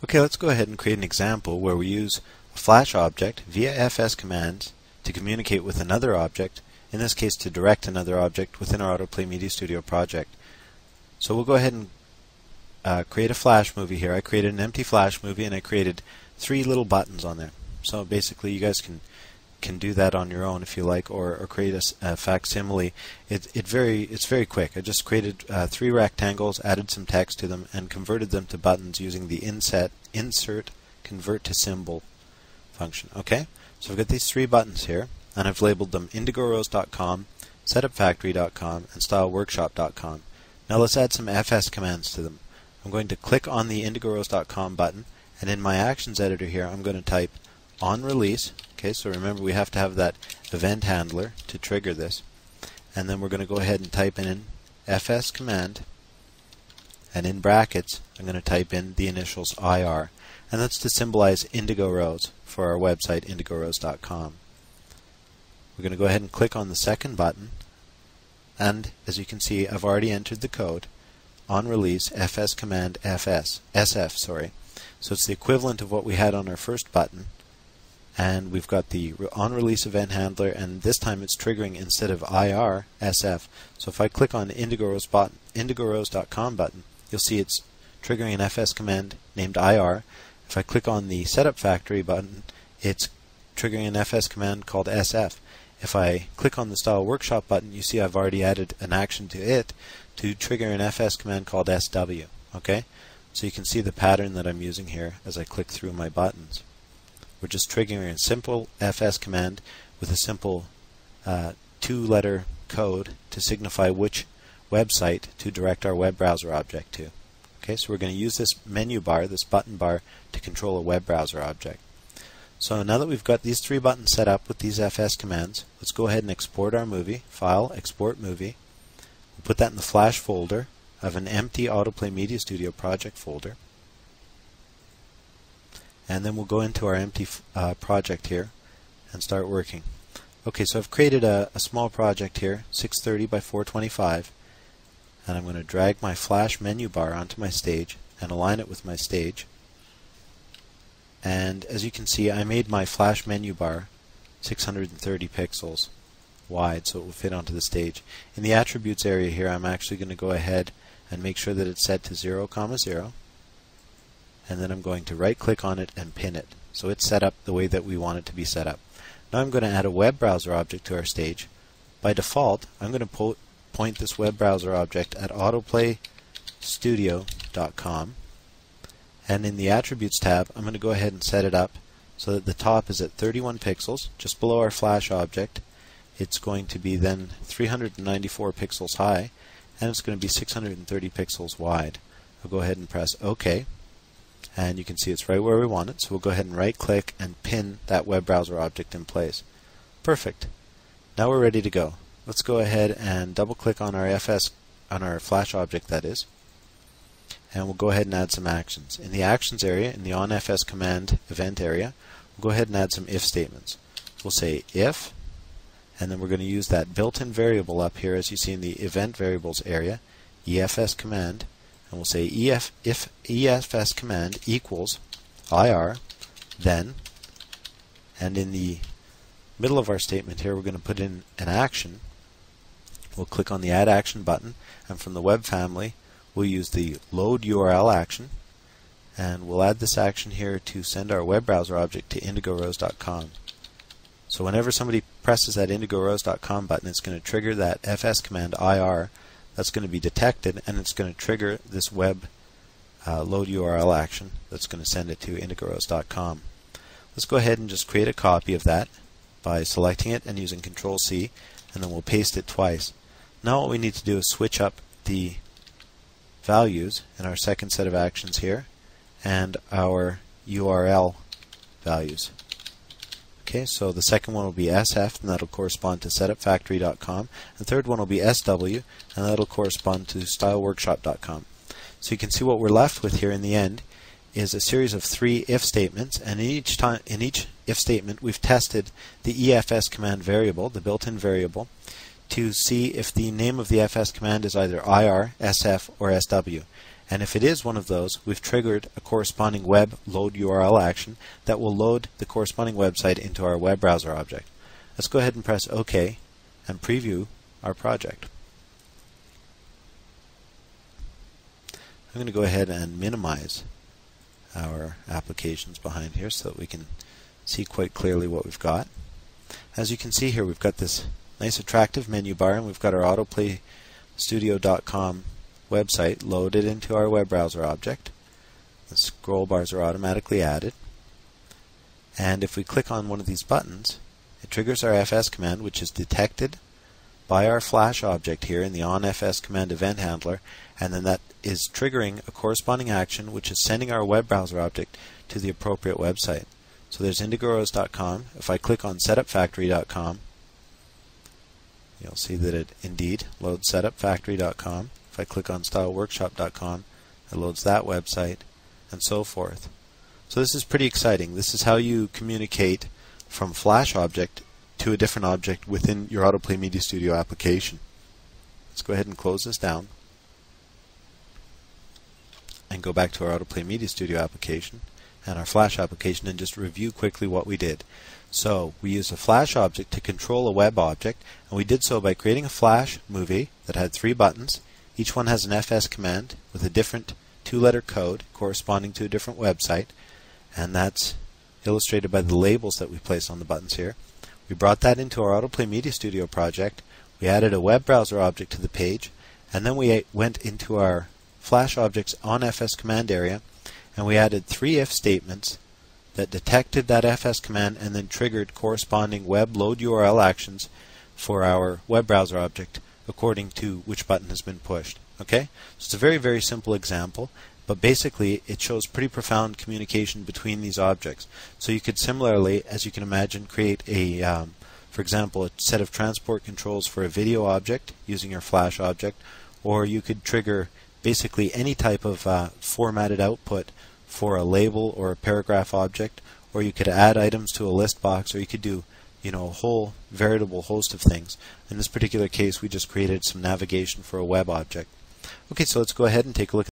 Okay, let's go ahead and create an example where we use a Flash object via fs commands to communicate with another object, in this case to direct another object within our AutoPlay Media Studio project. So we'll go ahead and create a Flash movie here. I created an empty Flash movie and I created 3 little buttons on there. So basically you guys can do that on your own if you like, or create a facsimile. It's very quick. I just created 3 rectangles, added some text to them, and converted them to buttons using the insert convert to symbol function. Okay, so I've got these 3 buttons here, and I've labeled them IndigoRose.com, SetupFactory.com, and StyleWorkshop.com. Now let's add some fs commands to them. I'm going to click on the IndigoRose.com button, and in my actions editor here I'm going to type on release. Okay, so remember we have to have that event handler to trigger this. And then we're going to go ahead and type in fs command, and in brackets I'm going to type in the initials IR. And that's to symbolize Indigo Rose for our website, IndigoRose.com. We're going to go ahead and click on the second button, and as you can see I've already entered the code on release fs command SF. So it's the equivalent of what we had on our first button. And we've got the on-release event handler, and this time it's triggering instead of IR, SF. So if I click on IndigoRose.com button, you'll see it's triggering an FS command named IR. If I click on the Setup Factory button, it's triggering an FS command called SF. If I click on the Style Workshop button, you see I've already added an action to it to trigger an FS command called SW. Okay? So you can see the pattern that I'm using here as I click through my buttons. We're just triggering a simple fs command with a simple 2-letter code to signify which website to direct our web browser object to. Okay, so we're going to use this menu bar, this button bar, to control a web browser object. So now that we've got these 3 buttons set up with these fs commands, let's go ahead and export our movie. File, Export Movie. We'll put that in the Flash folder of an empty AutoPlay Media Studio project folder. And then we'll go into our empty project here and start working. Okay, so I've created a small project here, 630 by 425, and I'm going to drag my Flash menu bar onto my stage and align it with my stage. And as you can see, I made my Flash menu bar 630 pixels wide, so it will fit onto the stage. In the attributes area here, I'm actually going to go ahead and make sure that it's set to 0, 0. And then I'm going to right click on it and pin it. So it's set up the way that we want it to be set up. Now I'm going to add a web browser object to our stage. By default, I'm going to point this web browser object at AutoPlayStudio.com. And in the Attributes tab, I'm going to go ahead and set it up so that the top is at 31 pixels, just below our Flash object. It's going to be then 394 pixels high, and it's going to be 630 pixels wide. I'll go ahead and press OK. And you can see it's right where we want it, so we'll go ahead and right click and pin that web browser object in place. Perfect. Now we're ready to go. Let's go ahead and double click on our Flash object, that is, and we'll go ahead and add some actions. In the actions area, in the on fs command event area, we'll go ahead and add some if statements. We'll say if, and then we're going to use that built-in variable up here as you see in the event variables area, efs command. And we'll say if efs command equals IR, then, and in the middle of our statement here we're going to put in an action. We'll click on the Add Action button, and from the web family we'll use the Load URL action, and we'll add this action here to send our web browser object to IndigoRose.com. So whenever somebody presses that IndigoRose.com button, it's going to trigger that fs command IR. That's going to be detected, and it's going to trigger this web load URL action that's going to send it to IndigoRose.com. Let's go ahead and just create a copy of that by selecting it and using Control-C, and then we'll paste it twice. Now what we need to do is switch up the values in our second set of actions here and our URL values. Okay, so the second one will be SF, and that'll correspond to SetupFactory.com. The third one will be SW, and that'll correspond to StyleWorkshop.com. So you can see what we're left with here in the end is a series of 3 if statements, and in each if statement we've tested the EFS command variable, the built-in variable, to see if the name of the FS command is either IR, SF, or SW. And if it is one of those, we've triggered a corresponding web load URL action that will load the corresponding website into our web browser object. Let's go ahead and press OK and preview our project. I'm going to go ahead and minimize our applications behind here so that we can see quite clearly what we've got. As you can see here, we've got this nice attractive menu bar, and we've got our AutoPlayStudio.com website loaded into our web browser object. The scroll bars are automatically added. And if we click on one of these buttons, it triggers our fs command, which is detected by our Flash object here in the onFS command event handler, and then that is triggering a corresponding action which is sending our web browser object to the appropriate website. So there's IndigoRose.com. If I click on SetupFactory.com, you'll see that it indeed loads SetupFactory.com. If I click on StyleWorkshop.com, it loads that website, and so forth. So this is pretty exciting. This is how you communicate from Flash object to a different object within your AutoPlay Media Studio application. Let's go ahead and close this down and go back to our AutoPlay Media Studio application and our Flash application and just review quickly what we did. So we used a Flash object to control a web object, and we did so by creating a Flash movie that had 3 buttons. Each one has an FS command with a different 2-letter code corresponding to a different website, and that's illustrated by the labels that we place on the buttons here. We brought that into our AutoPlay Media Studio project. We added a web browser object to the page, and then we went into our Flash object's onFS command area, and we added 3 if statements that detected that FS command and then triggered corresponding web load URL actions for our web browser object according to which button has been pushed. Okay? So it's a very, very simple example, but basically it shows pretty profound communication between these objects. So you could similarly, as you can imagine, create a, for example, a set of transport controls for a video object using your Flash object, or you could trigger basically any type of formatted output for a label or a paragraph object, or you could add items to a list box, or you could do a whole veritable host of things. In this particular case, we just created some navigation for a web object. Okay, so let's go ahead and take a look at